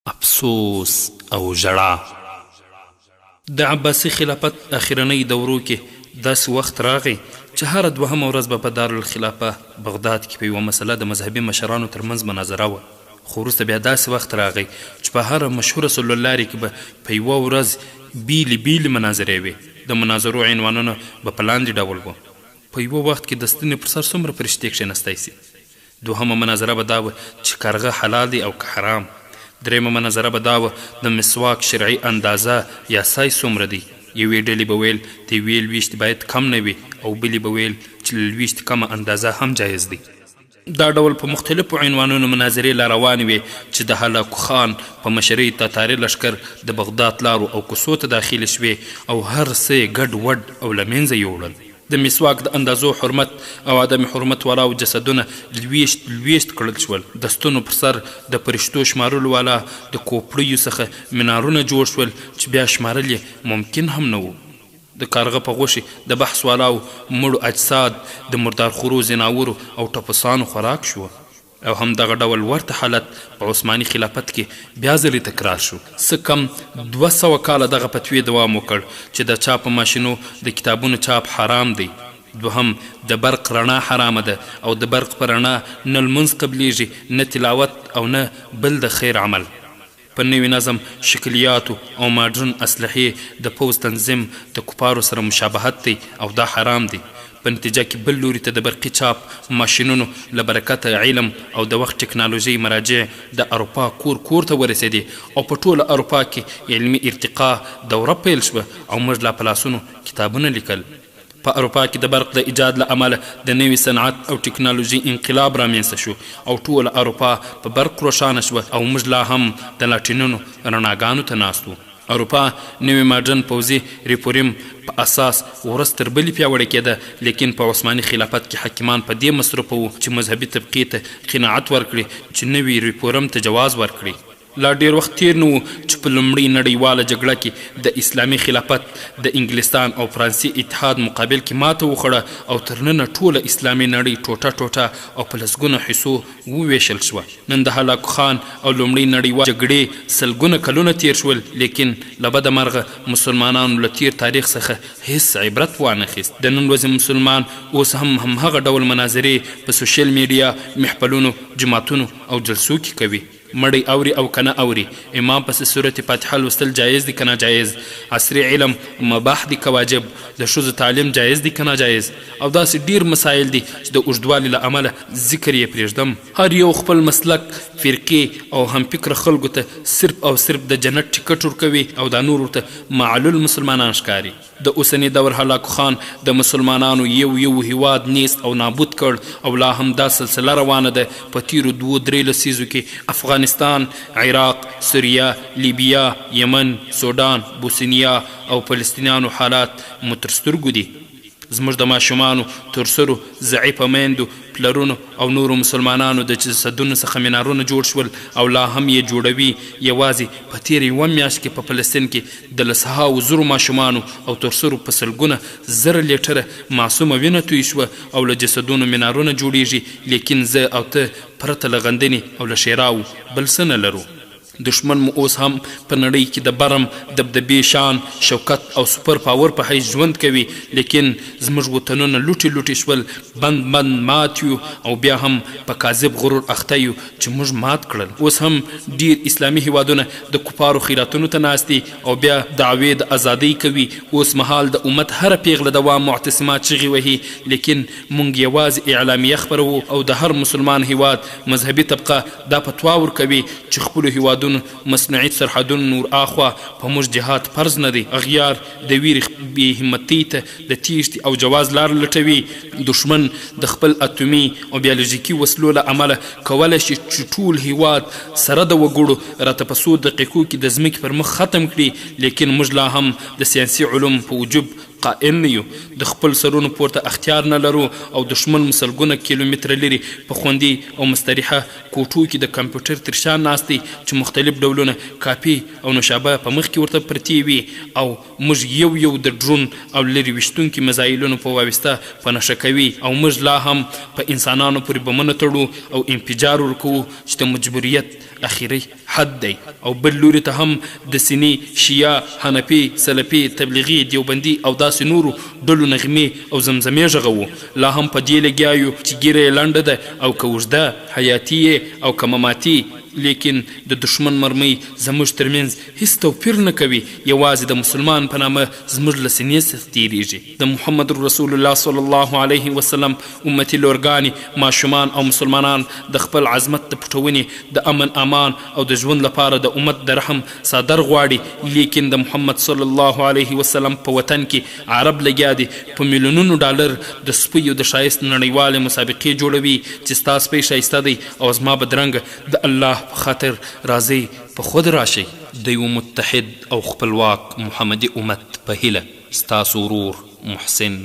افسوس او ژړا د عباسي خلافت اخرنۍ دورو کې داسې وخت راغی چې هره دوهمه ورځ به په دارالخلافه بغداد کې په یوه مسله د مذهبي مشرانو ترمنځ مناظره وه. خو وروسته بیا داسې وخت راغی چې په هره مشهوره سلولارې کې به په یوه ورځ بیلې بیلې مناظرې وې. د مناظرو عنوانونه به په لاندې ډول وه: په یوه وخت کې د ستنې پر سر څومره فرشتې کښېنستی سي. دوهمه مناظره به دا وه چې کارغه حلال دی او که حرام. درېیمه مناظره به دا وه د مسواک شرعي اندازه یا سای څومره دی. یوې ډلې به ویل د یوې لویشت باید کم نه وي او بلې به ویل چې له لویشت کمه اندازه هم جایز دی. دا ډول په مختلفو عنوانونو مناظرې لا روانې وې چې د هلاکو خان په مشرۍ تاتاري لښکر د بغداد لارو او کوڅو ته داخلې شوې او هر څه یې ګډ وډ او له منځه یوړل. د مسواک د اندازو حرمت او عدم حرمت والاو جسدونه لویشت کړل شول. د ستنو پر سر د فرشتو شمارلو والا د کوپړیو څخه منارونه جوړ شول چې بیا شمارل یې ممکن هم نه و. د کارغه په غوښې د بحث والاو مړو اجساد د مردارخورو ځناورو او ټپوسانو خوراک شوه. او همدغه ډول ورته حالت په عثماني خلافت کې بیا ځلې تکرار شو. څه کم 200 کاله دغه فتوی دوام وکړ چې د چاپ ماشینو د کتابونو چاپ حرام دی. دوهم د برق رڼا حرامه ده او د برق په رڼا نه لمونځ قبلیږي، نه تلاوت او نه بل د خیر عمل. په نوي نظم شکلیاتو او ماډرن اسلحې د پوځ تنظیم د کفارو سره مشابهت دی او دا حرام دی. په نتیجه کې بل لوري ته د برقي چاپ ماشینونو له برکته علم او د وخت ټکنالوژي مراجع د اروپا کور ته ورسېدې او په ټوله اروپا کې علمي ارتقا دوره پیل شوه او موږ لا په لاسونو کتابونه لیکل. په اروپا کې د برق د ایجاد له امله د نوي صنعت او ټکنالوژي انقلاب رامنځته شو او ټوله اروپا په برق روښانه شوه او موږ لا هم د لاټینونو رڼاګانو ته ناست وو. اروپا نوي ماډرن پوځي ریفورم په اساس ورځ تر بلې پیاوړې کېده، لیکن په عثماني خلافت کې حاکمان په دې مصروفه وو چې مذهبي طبقې ته قناعت ورکړي چې نوي ریفورم ته جواز ورکړي. لا ډیر وخت تیر نه و چې په لومړۍ نړیواله جګړه کې د اسلامي خلافت د انګلستان او فرانسې اتحاد مقابل کې ماته وخوړه او تر ننه ټوله اسلامي نړۍ ټوټه ټوټه او په لسګونه حصو وویشل شوه. نن د هلاکو خان او لومړۍ نړیوالې جګړې سلګونه کلونه تیر شول، لیکن له بده مرغه مسلمانانو له تیر تاریخ څخه هیڅ عبرت وانخیست. د نن ورځې مسلمان اوس هم همهغه ډول مناظرې په سوشل میډیا، محفلونو، جماعتونو او جلسو کې کوي. مړی اوري او کنه اوري، امام پس صورت فاتحه لوستل جایز دي که ناجایز، عصري علم مباح دي که واجب، د ښځو تعلیم جایز دي که ناجایز، او داسې ډیر مسایل دي چې د اوږدوالي له امله ذکر یې پرېږدم. هر یو خپل مسلک، فرقې او هم فکر خلکو ته صرف او صرف د جنت ټکټ ورکوي او دا نور ورته معلول مسلمانان ښکاري. د اوسني دور هلاکو خان د مسلمانانو یو هیواد نیست او نابود کړ او لا هم دا سلسله روانه ده. په تیرو 2-3 لسیزو کې افغانستان، عراق، سوریه، لیبیا، یمن، سودان، بوسنیا او فلسطینیانو حالات مو تر سترګو دي. زموږ د ماشومانو، ترسرو، ضعیفه میندو، پلرونو او نورو مسلمانانو د جسدونو څخه منارونه جوړ شول او لا هم یې جوړوي. یوازې په تېره یوه میاشت کې په فلسطین کې د 100,000 ماشومانو او ترسرو په سلګونه زره لیټره معصومه وینه توی شوه او له جسدونو منارونه جوړیږي. لیکن زه او ته پرته له غندنې او له ښېراو بل څه نه لرو. دشمن مو اوس هم په نړۍ کې د برم، دبدبې، شان، شوکت او سپر پاور په حیث ژوند کوي، لیکن زموږ وطنونه لوټې شول، بند مات یو او بیا هم په کاذب غرور اخته یو چې موږ مات کړل. اوس هم ډیر اسلامي هیوادونه د کفارو خیراتونو ته ناست دي او بیا دعوې د ازادۍ کوي. اوس مهال د امت هره پیغله دوام معتصمات چغې وهي، لیکن موږ یوازې اعلامیه خپروو او د هر مسلمان هیواد مذهبي طبقه دا فتوا ورکوي چې خپلو هیوادونو مصنوعي سرحدونو نور اخوا په موږ جهاد فرض نه دی. اغیار د ویرې بې همتۍ ته د تیښتې او جواز لار لټوي. دشمن د خپل اتومي او بیولوژیکي وسلو له امله کولی شي چې ټول هیواد سره د وګړو راته په 100 دقیقو کې د ځمکې پر مخ ختم کړي، لیکن موږ لا هم د ساینسي علوم په وجوب قائل نه یو د خپل سرونو پورته اختیار نه لرو او دشمن مسلګونه کیلومتره لري په خوندي او مستریحه کوټو کې د کمپیوټر تر شا ناست دی چې مختلف ډولونه کاپي او نوشابه په مخ کې ورته پرتې وي او موږ یو د ډرون او لرې ویشتونکي میزایلونو په واسطه په نښه کوي او موږ لا هم په انسانانو پورې بمونه تړو او انفجار ورکوو چې د مجبوریت اخیری حد دی او بل لوري ته هم د سني شیعه حنفي سلفي تبلیغي دیوبندي او داسې نورو ډلو نغمې او زمزمې غږوو لا هم په دې لګیا یو چې ږیره یې لنډه ده او که اوږده حیاتي او که مماتي لیکن د دشمن مرمۍ زموږ ترمنځ هیڅ توپیر نه کوي یوازې د مسلمان په نامه زموږ له سینې څخه تیریږي د محمد رسول الله صلی الله علیه وسلم امتي لورګانې ماشومان او مسلمانان د خپل عظمت د پټونې د امن امان او د ژوند لپاره د امت د رحم څادر غواړي لیکن د محمد صلی الله علیه وسلم په وطن کې عرب لګیا دي په میلیونونو ډالر د سپیو د ښایست نړیوالې مسابقې جوړوي چې ستا سپی ښایسته دی او زما بدرنګه د الله په خاطر راځئ په خود راشئ د یو متحد او خپلواک محمدي امت په هیله ستاسو ورور محسن